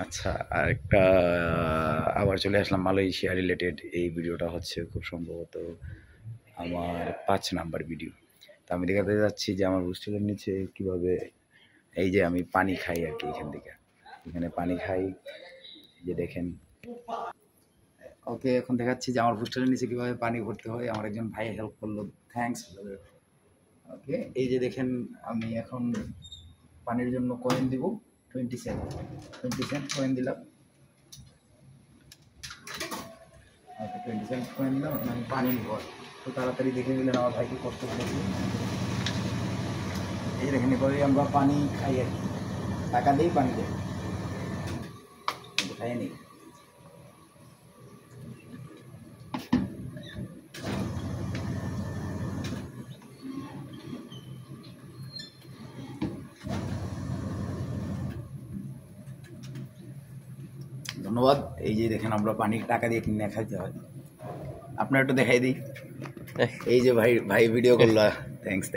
আচ্ছা, আরেকটা আবার চলে আসলাম মালয়েশিয়া রিলেটেড। এই ভিডিওটা হচ্ছে খুব সম্ভবত আমার ৫ নাম্বার ভিডিও। তো আমি দেখাতে যাচ্ছি যে আমার হোস্টেলের নিচে কীভাবে এই যে আমি পানি খাই আর কি। এখানে পানি খাই, যে দেখেন। ওকে, এখন দেখাচ্ছি যে আমার হোস্টেলের নিচে কীভাবে পানি ভরতে হয়। আমার একজন ভাই হেল্প করলো, থ্যাঙ্কস। ওকে, এই যে দেখেন আমি এখন পানির জন্য কয়েন দিব 20 সেন্ট কয়েন দিলাম। ওকে, 20 সেন্ট কয়েন দিলাম। এখন আমি পানি নিব। তো তাড়াতাড়ি দেখে নিলেন আমার ভাইকে কষ্ট করেছি। এই দেখেন এভাবেই আমরা পানি খাই আর কি, টাকা দিই পানি দেয়, কিন্তু খাইয়ে নিই। ধন্যবাদ। এই যে দেখেন আমরা পানি টাকা দিয়ে কিনে খাইতে হয়। আপনার একটু দেখাই দিই। এই যে ভাই ভিডিও করলো। থ্যাঙ্কস।